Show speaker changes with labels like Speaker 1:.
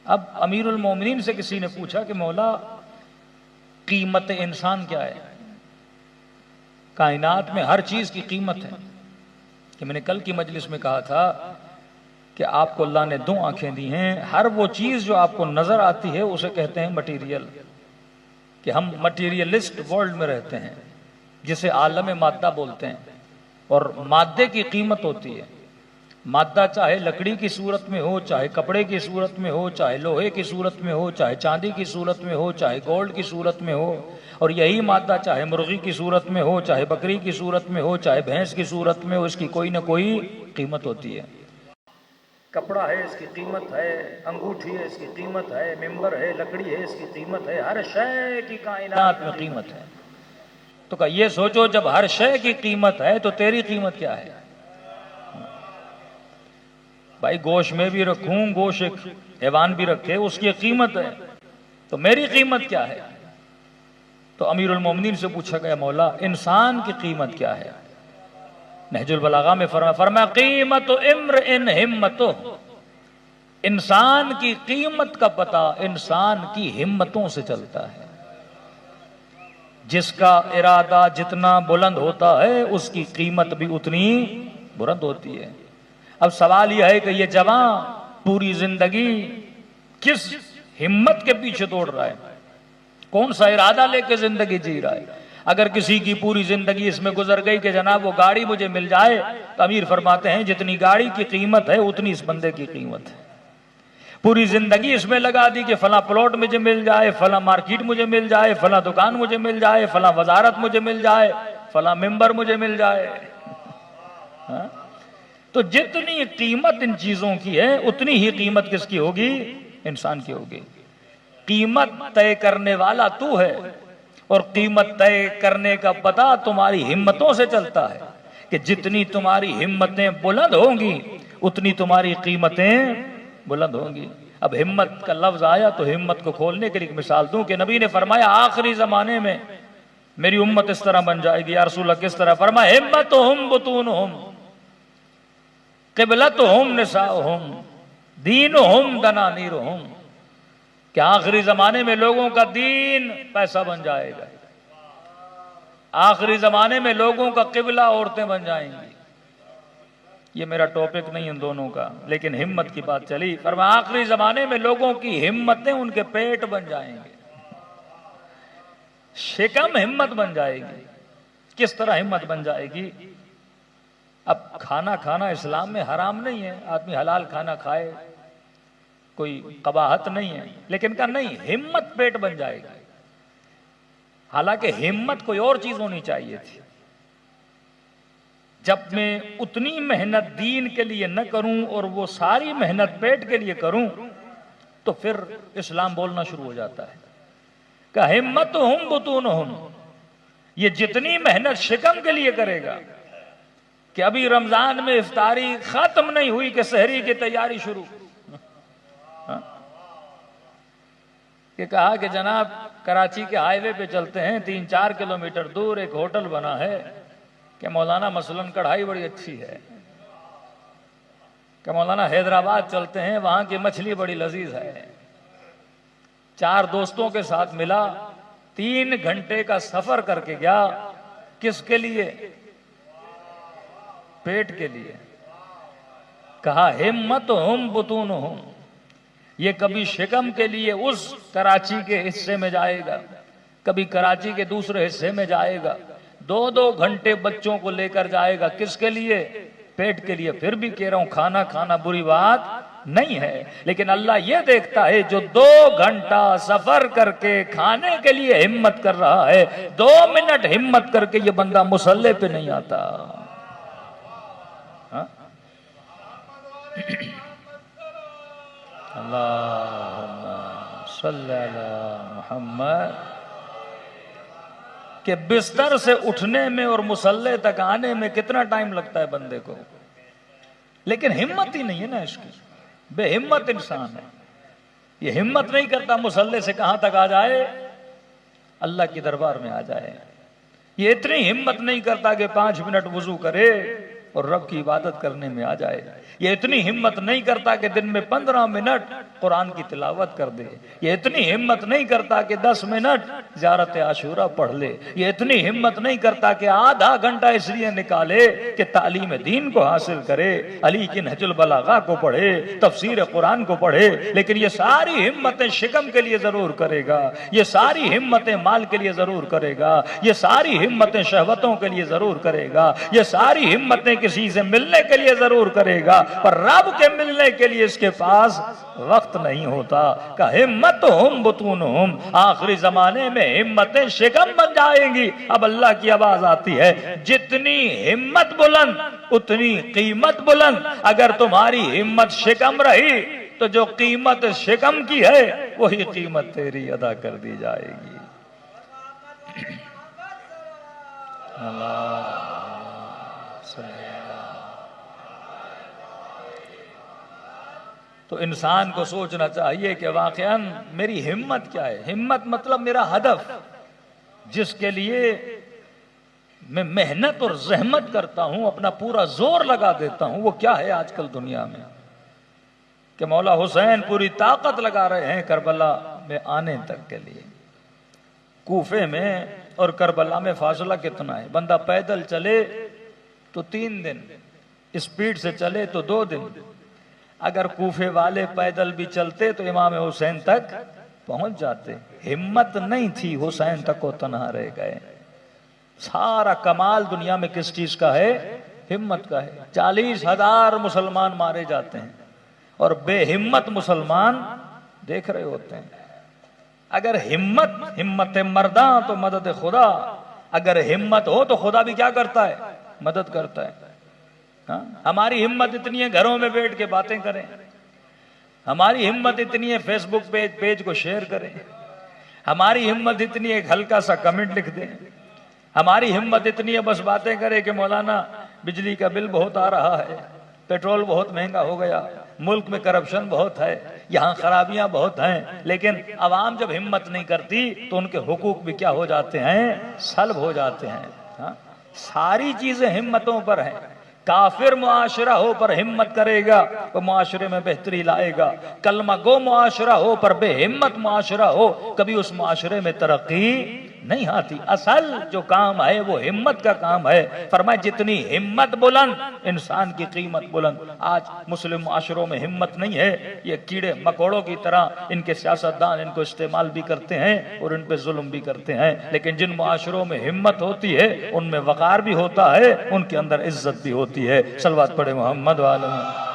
Speaker 1: اب امیر المومنین سے کسی نے پوچھا کہ مولا قیمت انسان کیا ہے؟ کائنات میں ہر چیز کی قیمت ہے. کہ میں نے کل کی مجلس میں کہا تھا کہ آپ کو اللہ نے 2 آنکھیں دی ہیں، ہر وہ چیز جو آپ کو نظر آتی ہے اسے کہتے ہیں مٹیریل. کہ ہم مٹیریلسٹ ورلڈ میں رہتے ہیں جسے عالم مادہ بولتے ہیں، اور مادے کی قیمت ہوتی ہے. مادہ چاہے لکڑی کی صورت میں ہو، چاہے کپڑے کی صورت میں ہو، چاہے لوہے کی صورت میں ہو، چاہے چاندی کی صورت میں ہو، چاہے گولڈ کی صورت میں ہو، اور یہی مادہ چاہے مرغی کی صورت میں ہو، چاہے بکری کی صورت میں ہو، چاہے بھینس کی صورت میں ہو، اس کی کوئی نہ کوئی قیمت ہوتی ہے. کپڑا ہے اس کی قیمت ہے، انگوٹھی ہے اس کی قیمت ہے، ممبر ہے، لکڑی ہے اس کی قیمت ہے، ہر شے کی کائنات میں قیمت ہے. تو کہ یہ سوچو جب ہر شے کی قیمت ہے تو تیری قیمت کیا ہے؟ بھائی گوشت میں بھی رکھوں، گوشت ایک حیوان بھی رکھے، اس کی قیمت ہے، تو میری قیمت کیا ہے؟ تو امیر المومنین سے پوچھا گیا مولا انسان کی قیمت کیا ہے؟ نہج البلاغہ میں فرمایا قیمت امرئ ہمتہ، انسان کی قیمت کا پتہ انسان کی ہمتوں سے چلتا ہے. جس کا ارادہ جتنا بلند ہوتا ہے اس کی قیمت بھی اتنی بلند ہوتی ہے. اب سوال یہ ہے کہ یہ جوان پوری زندگی کس ہمت کے پیچھے دوڑ رہا ہے، کون سا ارادہ لے کے زندگی جی رہا ہے؟ اگر کسی کی پوری زندگی اس میں گزر گئی کہ جناب وہ گاڑی مجھے مل جائے، تو امیر فرماتے ہیں جتنی گاڑی کی قیمت ہے اتنی اس بندے کی قیمت ہے. پوری زندگی اس میں لگا دی کہ فلاں پلاٹ مجھے مل جائے، فلاں مارکیٹ مجھے مل جائے، فلاں دکان مجھے مل جائے، فلاں وزارت مجھے مل جائے، فلاں ممبر مجھے مل جائے. تو جتنی قیمت ان چیزوں کی ہے اتنی ہی قیمت کس کی ہوگی؟ انسان کی ہوگی. قیمت طے کرنے والا تو ہے، اور قیمت طے کرنے کا پتہ تمہاری ہمتوں سے چلتا ہے کہ جتنی تمہاری ہمتیں بلند ہوں گی اتنی تمہاری قیمتیں بلند ہوں گی. اب ہمت کا لفظ آیا تو ہمت کو کھولنے کے لیے ایک مثال دوں کہ نبی نے فرمایا آخری زمانے میں میری امت اس طرح بن جائے گی. یا رسول اللہ کس طرح؟ فرمایا ہمتہم بطونہم قبلتہم نساؤہم دینہم دنانیرہم. کہ آخری زمانے میں لوگوں کا دین پیسہ بن جائے گا، آخری زمانے میں لوگوں کا قبلہ عورتیں بن جائیں گی. یہ میرا ٹاپک نہیں ان دونوں کا، لیکن ہمت کی بات چلی. فرمایا آخری زمانے میں لوگوں کی ہمتیں ان کے پیٹ بن جائیں گے، شکم ہمت بن جائے گی. کس طرح ہمت بن جائے گی؟ اب کھانا کھانا اسلام میں حرام نہیں ہے، آدمی حلال کھانا کھائے، کوئی قباحت نہیں ہے، لیکن کہا نہیں ہمت پیٹ بن جائے گی. حالانکہ ہمت کوئی اور چیز ہونی چاہیے تھی. جب میں اتنی محنت دین کے لیے نہ کروں اور وہ ساری محنت پیٹ کے لیے کروں تو پھر اسلام بولنا شروع ہو جاتا ہے کہ ہمتہم بطونہم. یہ جتنی محنت شکم کے لیے کرے گا کہ ابھی رمضان میں افطاری ختم نہیں ہوئی کہ سحری کی تیاری شروع. کہ کہا کہ جناب کراچی کے ہائی وے پہ چلتے ہیں، 3-4 کلومیٹر دور ایک ہوٹل بنا ہے کہ مولانا مثلاً کڑھائی بڑی اچھی ہے. کہ مولانا حیدرآباد چلتے ہیں، وہاں کی مچھلی بڑی لذیذ ہے. 4 دوستوں کے ساتھ ملا، 3 گھنٹے کا سفر کر کے گیا. کس کے لیے؟ پیٹ کے لیے. کہا ہمتہم بطونہم. یہ کبھی شکم کے لیے اس کراچی کے حصے میں جائے گا، کبھی کراچی کے دوسرے حصے میں جائے گا، 2-2 گھنٹے بچوں کو لے کر جائے گا. کس کے لیے؟ پیٹ کے لیے. پھر بھی کہہ رہا ہوں کھانا کھانا بری بات نہیں ہے، لیکن اللہ یہ دیکھتا ہے جو 2 گھنٹہ سفر کر کے کھانے کے لیے ہمت کر رہا ہے، 2 منٹ ہمت کر کے یہ بندہ مصلی پہ نہیں آتا. اللہم صلی علی محمد. کہ بستر سے اٹھنے میں اور مصلی تک آنے میں کتنا ٹائم لگتا ہے بندے کو، لیکن ہمت ہی نہیں ہے نا اس کی. بے ہمت انسان ہے، یہ ہمت نہیں کرتا مصلی سے کہاں تک آ جائے، اللہ کی دربار میں آ جائے. یہ اتنی ہمت نہیں کرتا کہ 5 منٹ وضو کرے اور رب کی عبادت کرنے میں آ جائے. یہ اتنی ہمت نہیں کرتا کہ دن میں 15 منٹ قرآن کی تلاوت کر دے. یہ اتنی ہمت نہیں کرتا کہ 10 منٹ زیارت عاشورہ پڑھ لے. یہ اتنی ہمت نہیں کرتا کہ آدھا گھنٹہ اس لیے نکالے کہ تعلیم دین کو حاصل کرے, علی کی نہج البلاغہ کو پڑھے, تفسیر قرآن کو پڑھے. لیکن یہ ساری ہمتیں شکم کے لیے ضرور کرے گا, یہ ساری ہمتیں مال کے لیے ضرور کرے گا, یہ ساری ہمتیں شہوتوں کے لیے ضرور کرے گا, یہ ساری ہمتیں کسی سے ملنے کے لیے ضرور کرے گا, پر رب کے ملنے کے لیے اس کے پاس وقت نہیں ہوتا. کہ ہمتہم بطونہم, آخری زمانے میں ہمتیں شکم بن جائیں گی. اب اللہ کی آواز آتی ہے, جتنی ہمت بلند اتنی قیمت بلند. اگر تمہاری ہمت شکم رہی تو جو قیمت شکم کی ہے وہی قیمت تیری ادا کر دی جائے گی. تو انسان کو سوچنا چاہیے کہ واقعاً میری ہمت کیا ہے. ہمت مطلب میرا ہدف, جس کے لیے میں محنت اور زحمت کرتا ہوں, اپنا پورا زور لگا دیتا ہوں, وہ کیا ہے آج کل دنیا میں. کہ مولا حسین پوری طاقت لگا رہے ہیں کربلا میں آنے تک کے لیے. کوفے میں اور کربلا میں فاصلہ کتنا ہے؟ بندہ پیدل چلے تو 3 دن, اسپیڈ سے چلے تو 2 دن. اگر کوفے والے پیدل بھی چلتے تو امام حسین تک پہنچ جاتے. ہمت نہیں تھی, حسین تک وہ تنہا رہ گئے. سارا کمال دنیا میں کس چیز کا ہے؟ ہمت کا ہے. 40,000 مسلمان مارے جاتے ہیں اور بے ہمت مسلمان دیکھ رہے ہوتے ہیں. اگر ہمت مرداں تو مدد خدا. اگر ہمت ہو تو خدا بھی کیا کرتا ہے؟ مدد کرتا ہے. ہماری ہمت اتنی ہے گھروں میں بیٹھ کے باتیں کریں, ہماری ہمت اتنی ہے فیس بک پیج کو شیئر کریں, ہماری ہمت اتنی ہے ایک ہلکا سا کمنٹ لکھ دیں, ہماری ہمت اتنی ہے بس باتیں کریں کہ مولانا بجلی کا بل بہت آ رہا ہے, پیٹرول بہت مہنگا ہو گیا, ملک میں کرپشن بہت ہے, یہاں خرابیاں بہت ہیں. لیکن عوام جب ہمت نہیں کرتی تو ان کے حقوق بھی کیا ہو جاتے ہیں؟ سلب ہو جاتے ہیں. ساری چیزیں ہمتوں پر ہیں. کافر معاشرہ ہو پر ہمت کرے گا وہ معاشرے میں بہتری لائے گا. کلمہ گو معاشرہ ہو پر بے ہمت معاشرہ ہو کبھی اس معاشرے میں ترقی نہیں آتی. اصل جو کام ہے وہ ہمت کا کام ہے. فرمائے جتنی ہمت بلند انسان کی قیمت بلند. آج مسلم معاشروں میں ہمت نہیں ہے, یہ کیڑے مکوڑوں کی طرح ان کے سیاستدان ان کو استعمال بھی کرتے ہیں اور ان پہ ظلم بھی کرتے ہیں. لیکن جن معاشروں میں ہمت ہوتی ہے ان میں وقار بھی ہوتا ہے, ان کے اندر عزت بھی ہوتی ہے. صلوات پڑھے محمد وعلیہ.